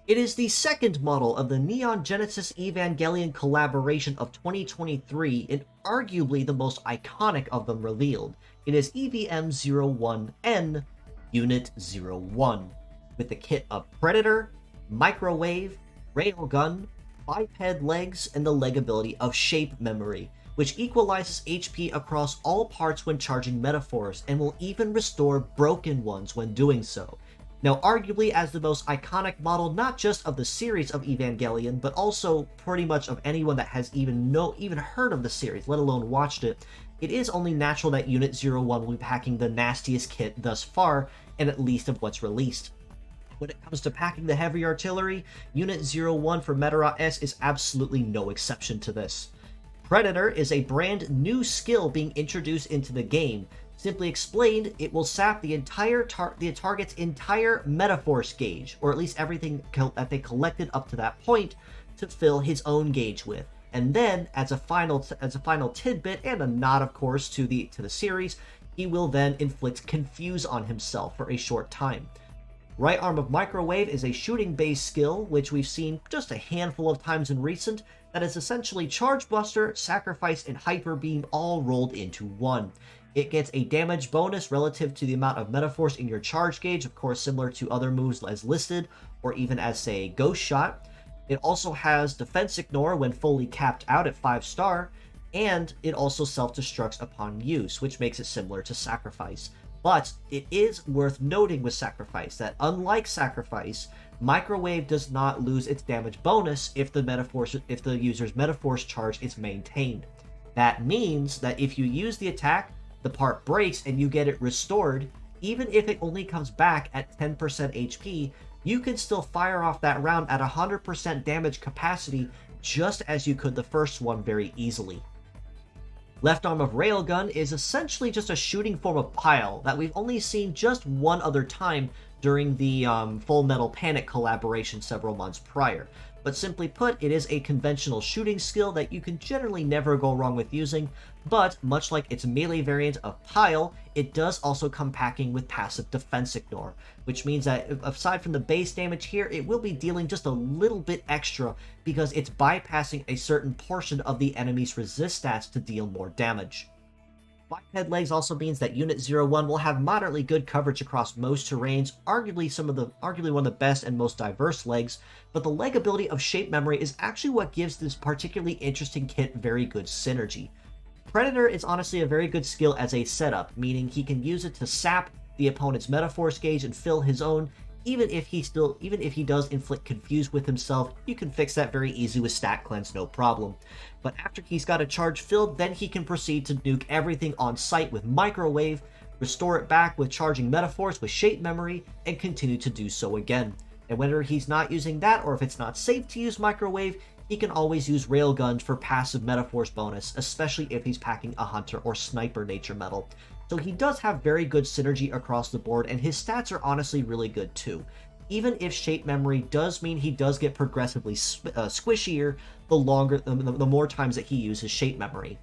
It is the second model of the Neo Genesis Evangelion collaboration of 2023 and arguably the most iconic of them revealed. It is EVM01N Unit 01, with the kit of Predator, Microwave, Railgun, Biped legs, and the leg ability of Shape Memory, which equalizes HP across all parts when charging metaphors and will even restore broken ones when doing so. Now, arguably as the most iconic model, not just of the series of Evangelion, but also pretty much of anyone that has even heard of the series, let alone watched it, it is only natural that Unit 01 will be packing the nastiest kit thus far, and at least of what's released. When it comes to packing the heavy artillery, Unit 01 for Medarot S is absolutely no exception to this. Predator is a brand new skill being introduced into the game. Simply explained, it will sap the target's entire Metaforce gauge, or at least everything that they collected up to that point, to fill his own gauge with. And then, as a final tidbit and a nod, of course, to the series, he will then inflict Confuse on himself for a short time. Right Arm of Microwave is a shooting-based skill, which we've seen just a handful of times in recent, that is essentially Charge Buster, Sacrifice, and Hyper Beam all rolled into one. It gets a damage bonus relative to the amount of Metaforce in your charge gauge, of course similar to other moves as listed, or even as, say, Ghost Shot. It also has Defense Ignore when fully capped out at 5-star, and it also self-destructs upon use, which makes it similar to Sacrifice. But it is worth noting with Sacrifice that, unlike Sacrifice, Microwave does not lose its damage bonus if the user's Metaforce charge is maintained. That means that if you use the attack, the part breaks and you get it restored, even if it only comes back at 10% HP, you can still fire off that round at 100% damage capacity just as you could the first one very easily. Left Arm of Railgun is essentially just a shooting form of Pile that we've only seen just one other time during the Full Metal Panic collaboration several months prior. But simply put, it is a conventional shooting skill that you can generally never go wrong with using, but much like its melee variant of Pile, it does also come packing with passive Defense Ignore, which means that aside from the base damage here, it will be dealing just a little bit extra because it's bypassing a certain portion of the enemy's resist stats to deal more damage. Biped legs also means that Unit 01 will have moderately good coverage across most terrains, arguably one of the best and most diverse legs, but the leg ability of Shape Memory is actually what gives this particularly interesting kit very good synergy. Predator is honestly a very good skill as a setup, meaning he can use it to sap the opponent's Metaforce gauge and fill his own. Even if he does inflict Confuse with himself, you can fix that very easy with Stat Cleanse, no problem. But after he's got a charge filled, then he can proceed to nuke everything on sight with Microwave, restore it back with charging Metaforce with Shape Memory, and continue to do so again. And whether he's not using that, or if it's not safe to use Microwave, he can always use Railguns for passive Metaforce bonus, especially if he's packing a Hunter or Sniper nature medal. So he does have very good synergy across the board, and his stats are honestly really good too. Even if Shape Memory does mean he does get progressively squishier the more times that he uses Shape Memory.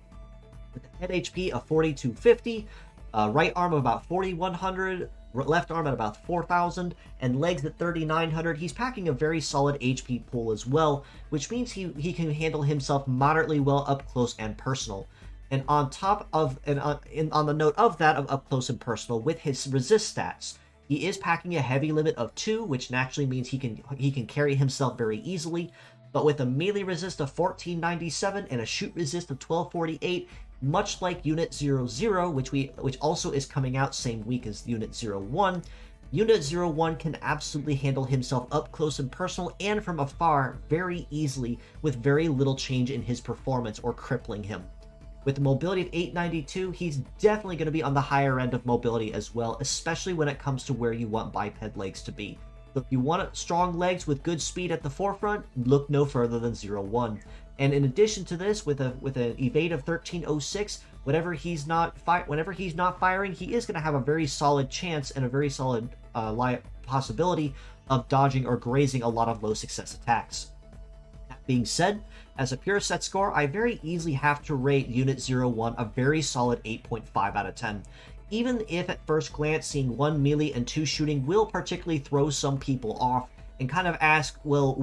With a head HP of 4250, right arm of about 4100, left arm at about 4000, and legs at 3900, he's packing a very solid HP pool as well, which means he can handle himself moderately well up close and personal. And on the note of that, of up close and personal, with his resist stats, he is packing a heavy limit of 2, which naturally means he can carry himself very easily. But with a melee resist of 1497 and a shoot resist of 1248, much like Unit 00, which also is coming out same week as Unit 01, Unit 01 can absolutely handle himself up close and personal and from afar very easily with very little change in his performance or crippling him. With a mobility of 892, he's definitely going to be on the higher end of mobility as well, especially when it comes to where you want biped legs to be. So if you want strong legs with good speed at the forefront, look no further than 01. And in addition to this, with an evade of 1306, whenever he's not firing, he is going to have a very solid chance and a very solid possibility of dodging or grazing a lot of low success attacks. That being said, as a pure set score, I very easily have to rate Unit 01 a very solid 8.5 out of 10. Even if at first glance seeing 1 melee and 2 shooting will particularly throw some people off, and kind of ask, well,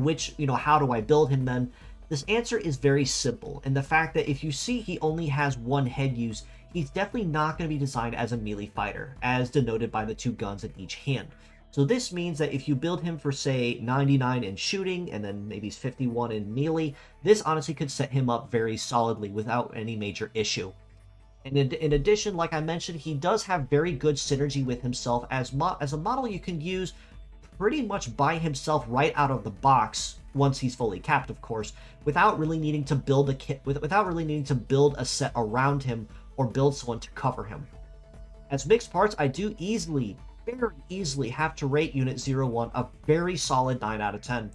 how do I build him then? This answer is very simple, and the fact that if you see he only has one head use, he's definitely not going to be designed as a melee fighter, as denoted by the 2 guns in each hand. So this means that if you build him for, say, 99 in shooting, and then maybe 51 in melee, this honestly could set him up very solidly without any major issue. And in addition, like I mentioned, he does have very good synergy with himself as a model you can use pretty much by himself right out of the box, once he's fully capped, of course, without really needing to build a kit, without really needing to build a set around him or build someone to cover him. As mixed parts, I do very easily have to rate Unit 01 a very solid 9 out of 10.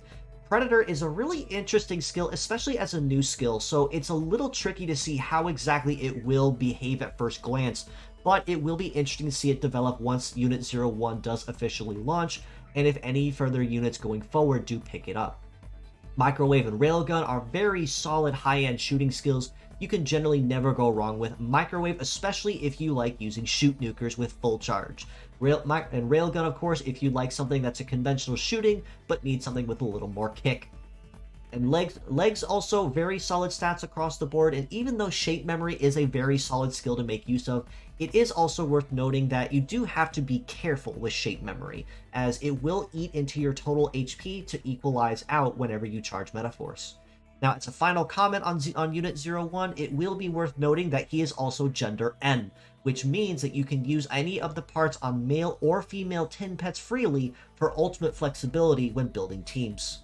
Predator is a really interesting skill, especially as a new skill, so it's a little tricky to see how exactly it will behave at first glance, but it will be interesting to see it develop once Unit 01 does officially launch, and if any further units going forward do pick it up. Microwave and Railgun are very solid high-end shooting skills you can generally never go wrong with. Microwave, especially if you like using shoot nukers with full charge. And Railgun, of course, if you like something that's a conventional shooting, but needs something with a little more kick. And legs also very solid stats across the board, and even though shape memory is a very solid skill to make use of, it is also worth noting that you do have to be careful with shape memory, as it will eat into your total HP to equalize out whenever you charge Metaforce. Now, as a final comment on Unit 01, it will be worth noting that he is also gender N, which means that you can use any of the parts on male or female tin pets freely for ultimate flexibility when building teams.